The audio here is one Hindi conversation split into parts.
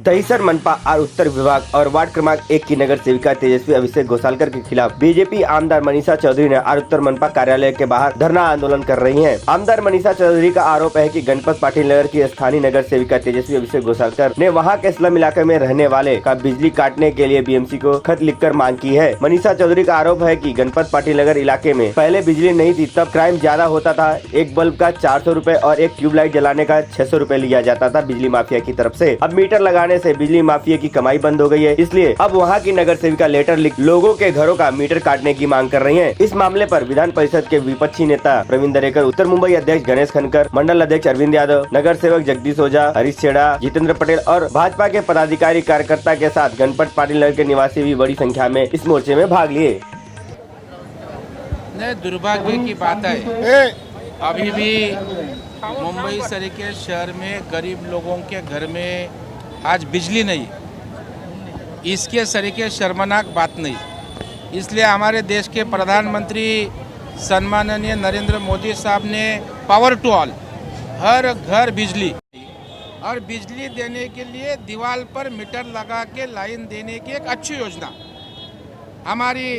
दहिसर मनपा और उत्तर विभाग और वार्ड क्रमांक 1 की नगर सेविका तेजस्वी अभिषेक घोसालकर के खिलाफ बीजेपी आमदार मनीषा चौधरी ने और उत्तर मनपा कार्यालय के बाहर धरना आंदोलन कर रही हैं। आमदार मनीषा चौधरी का आरोप है कि गणपत पाटिल नगर की स्थानीय नगर सेविका तेजस्वी अभिषेक घोसालकर ने वहां के स्लम इलाके में रहने वाले का बिजली काटने के लिए बीएमसी को खत लिखकर मांग की है। मनीषा चौधरी का आरोप है कि गणपत पाटिल नगर इलाके में पहले बिजली नहीं थी, तब क्राइम ज्यादा होता था। एक बल्ब का 400 रूपए और एक ट्यूबलाइट जलाने का 600 रूपए लिया जाता था बिजली माफिया की तरफ से। अब मीटर लगाने से बिजली माफिया की कमाई बंद हो गई है, इसलिए अब वहां की नगर सेविका लेटर लिख लोगों के घरों का मीटर काटने की मांग कर रही हैं। इस मामले पर विधान परिषद के विपक्षी नेता प्रवीण दरेकर, उत्तर मुंबई अध्यक्ष गणेश खनकर, मंडल अध्यक्ष अरविंद यादव, नगर सेवक जगदीश ओझा, हरीश छेड़ा, जितेंद्र पटेल और भाजपा के पदाधिकारी कार्यकर्ता के साथ गणपत पाटिल नगर के निवासी भी बड़ी संख्या में इस मोर्चे में भाग लिए। दुर्भाग्य की बात है, अभी भी मुंबई शहर के शहर में गरीब लोगों के घर में आज बिजली नहीं, इसके सरीके शर्मनाक बात नहीं। इसलिए हमारे देश के प्रधानमंत्री सम्माननीय नरेंद्र मोदी साहब ने पावर टू ऑल, हर घर बिजली, और बिजली देने के लिए दीवार पर मीटर लगा के लाइन देने की एक अच्छी योजना हमारी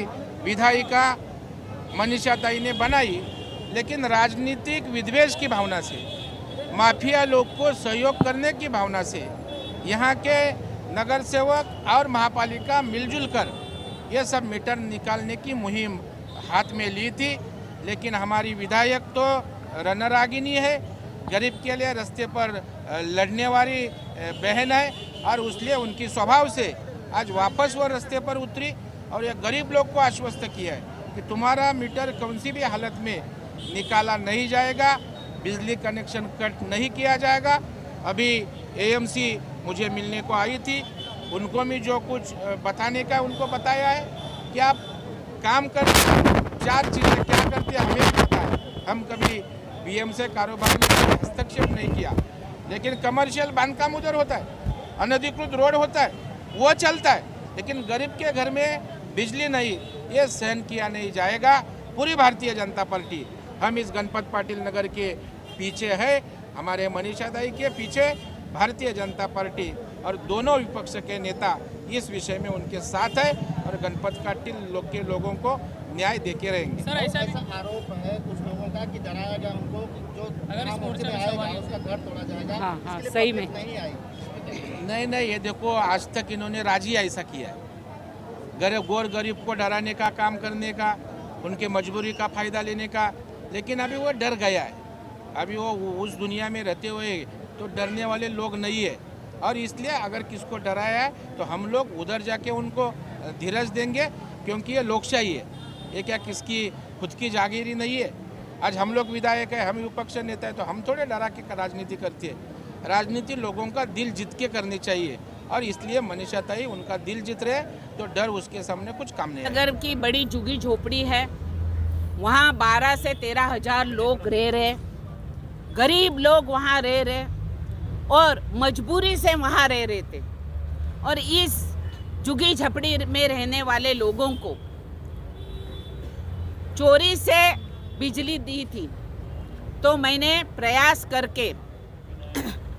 विधायिका मनीषा ताई ने बनाई, लेकिन राजनीतिक विद्वेष की भावना से, माफिया लोग को सहयोग करने की भावना से यहाँ के नगर सेवक और महापालिका मिलजुल कर ये सब मीटर निकालने की मुहिम हाथ में ली थी। लेकिन हमारी विधायक तो रणरागिनी है, गरीब के लिए रास्ते पर लड़ने वाली बहन है, और इसलिए उनकी स्वभाव से आज वापस वो रास्ते पर उतरी और ये गरीब लोग को आश्वस्त किया है कि तुम्हारा मीटर कौन सी भी हालत में निकाला नहीं जाएगा, बिजली कनेक्शन कट नहीं किया जाएगा। अभी एएमसी मुझे मिलने को आई थी, उनको भी जो कुछ बताने का उनको बताया है कि आप काम कर 4 चीज़ें क्या करते हैं हमें पता है, हम कभी बीएम से कारोबार में हस्तक्षेप नहीं किया, लेकिन कमर्शियल बांधकाम उधर होता है, अनधिकृत रोड होता है, वो चलता है, लेकिन गरीब के घर में बिजली नहीं, ये सहन किया नहीं जाएगा। पूरी भारतीय जनता पार्टी हम इस गणपत पाटिल नगर के पीछे है, हमारे मनीषा दाई के पीछे भारतीय जनता पार्टी और दोनों विपक्ष के नेता इस विषय में उनके साथ है, और गणपत पाटिल के लोगों को न्याय देके रहेंगे। सर, ऐसा आरोप है कुछ लोगों का कि डराया गया उनको कि जो अगर इस मोर्चे में आएगा उसका घर तोड़ा जाएगा। हाँ, सही में नहीं आई। नहीं, ये देखो, आज तक इन्होंने राजी ऐसा किया है, गोर गरीब को डराने का काम करने का, उनकी मजबूरी का फायदा लेने का, लेकिन अभी वो डर गया है। अभी वो उस दुनिया में रहते हुए तो डरने वाले लोग नहीं है, और इसलिए अगर किसको डराया है तो हम लोग उधर जाके उनको धीरज देंगे, क्योंकि ये लोकशाही है, ये क्या किसकी खुद की जागीरी नहीं है। आज हम लोग विधायक है, हम विपक्ष नेता है, तो हम थोड़े डरा के राजनीति करते हैं। राजनीति लोगों का दिल जीत के करनी चाहिए, और इसलिए मनीषा ताई उनका दिल जीत रहे तो डर उसके सामने कुछ काम नहीं है। नगर की बड़ी झुग्गी झोपड़ी है, वहाँ 12 से 13 हजार लोग रह रहे, गरीब लोग वहाँ रह रहे और मजबूरी से वहाँ रह रहे थे। और इस झुग्गी झोपड़ी में रहने वाले लोगों को चोरी से बिजली दी थी, तो मैंने प्रयास करके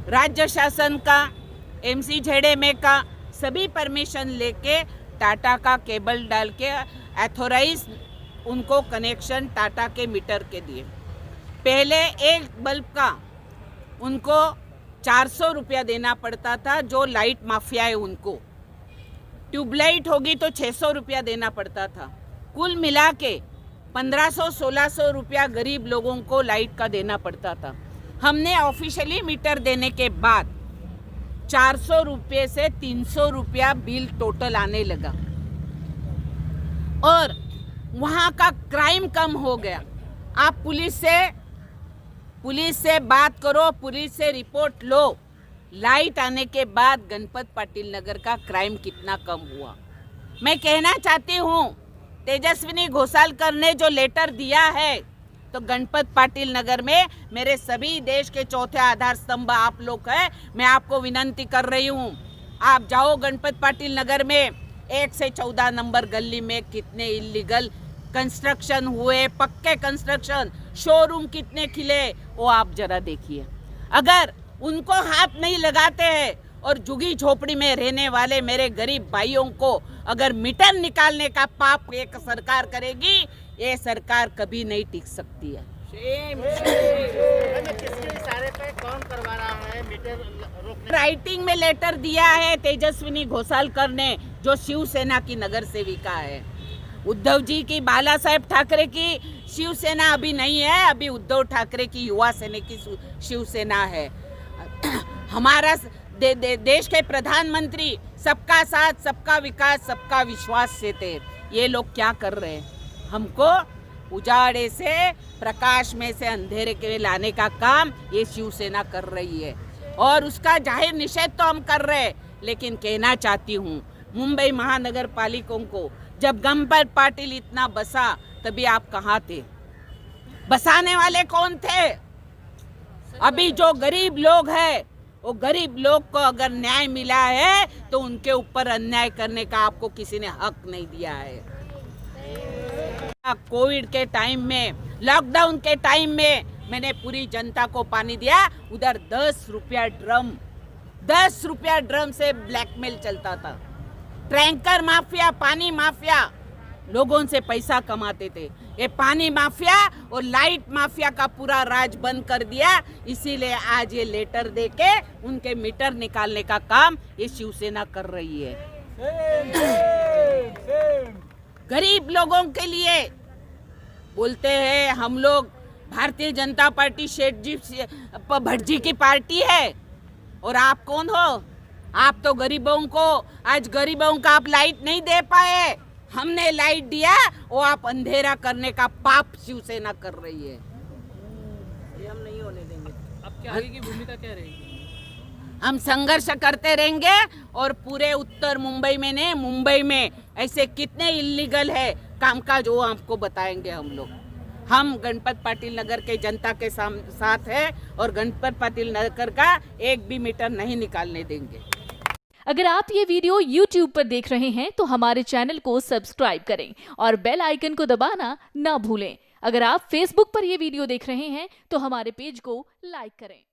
राज्य शासन का, एमसी झेड़े में का सभी परमिशन लेके टाटा का केबल डाल के एथोराइज उनको कनेक्शन टाटा के मीटर के दिए। पहले एक बल्ब का उनको 400 रुपया देना पड़ता था, जो लाइट माफिया है उनको। ट्यूबलाइट होगी तो 600 रुपया देना पड़ता था। कुल मिला के 1500-1600 रुपया गरीब लोगों को लाइट का देना पड़ता था। हमने ऑफिशियली मीटर देने के बाद 400 रुपये से 300 रुपया बिल टोटल आने लगा, और वहाँ का क्राइम कम हो गया। आप पुलिस से बात करो, पुलिस से रिपोर्ट लो, लाइट आने के बाद गणपत पाटिल नगर का क्राइम कितना कम हुआ। मैं कहना चाहती हूँ, तेजस्विनी घोसालकर ने जो लेटर दिया है, तो गणपत पाटिल नगर में मेरे सभी देश के चौथे आधार स्तंभ आप लोग हैं, मैं आपको विनंती कर रही हूँ, आप जाओ गणपत पाटिल नगर में 1 से 14 नंबर गली में कितने इलीगल कंस्ट्रक्शन हुए, पक्के कंस्ट्रक्शन, शोरूम कितने खिले, वो आप जरा देखिए। अगर उनको हाथ नहीं लगाते हैं और झुगी झोपड़ी में रहने वाले मेरे गरीब भाइयों को अगर मीटर निकालने का पाप एक सरकार करेगी, ये सरकार कभी नहीं टिक सकती है। किसके इशारे पे कौन करवा रहा है मीटर रोकने? राइटिंग में लेटर दिया है तेजस्विनी घोसालकर ने, जो शिवसेना की नगर सेविका है। उद्धव जी की, बाला साहेब ठाकरे की शिवसेना अभी नहीं है, अभी उद्धव ठाकरे की युवा सेना की शिवसेना है। हमारा देश के प्रधानमंत्री सबका साथ, सबका विकास, सबका विश्वास से थे। ये लोग क्या कर रहे हैं? हमको उजाड़े से, प्रकाश में से अंधेरे के लाने का काम ये शिवसेना कर रही है और उसका जाहिर निषेध तो हम कर रहे हैं। लेकिन कहना चाहती हूँ मुंबई महानगर पालिकों को, जब गणपत पाटिल इतना बसा तभी आप कहाँ थे? बसाने वाले कौन थे? अभी जो गरीब लोग हैं, वो गरीब लोग को अगर न्याय मिला है तो उनके ऊपर अन्याय करने का आपको किसी ने हक नहीं दिया है। कोविड के टाइम में, लॉकडाउन के टाइम में मैंने पूरी जनता को पानी दिया। उधर 10 रुपया ड्रम से ब्लैकमेल चलता था। टैंकर माफिया, पानी माफिया लोगों से पैसा कमाते थे। ये पानी माफिया और लाइट माफिया का पूरा राज बंद कर दिया। इसीलिए आज ये लेटर देके उनके मीटर निकालने का काम ये शिवसेना कर रही है। गरीब लोगों के लिए बोलते हैं हम लोग, भारतीय जनता पार्टी शेठ जी भटजी की पार्टी है। और आप कौन हो? आप तो गरीबों को, आज गरीबों का आप लाइट नहीं दे पाए, हमने लाइट दिया, वो आप अंधेरा करने का पाप शिवसेना कर रही है। ये हम नहीं होने देंगे। अब क्या आगे की भूमिका क्या रहेगी? हम संघर्ष करते रहेंगे और पूरे उत्तर मुंबई में नहीं, मुंबई में ऐसे कितने इल्लीगल है कामकाज, वो आपको बताएंगे हम लोग। हम गणपत पाटिल नगर के जनता के साथ है और गणपत पाटिल नगर का एक भी मीटर नहीं निकालने देंगे। अगर आप ये वीडियो YouTube पर देख रहे हैं तो हमारे चैनल को सब्सक्राइब करें और बेल आइकन को दबाना ना भूलें। अगर आप Facebook पर ये वीडियो देख रहे हैं तो हमारे पेज को लाइक करें।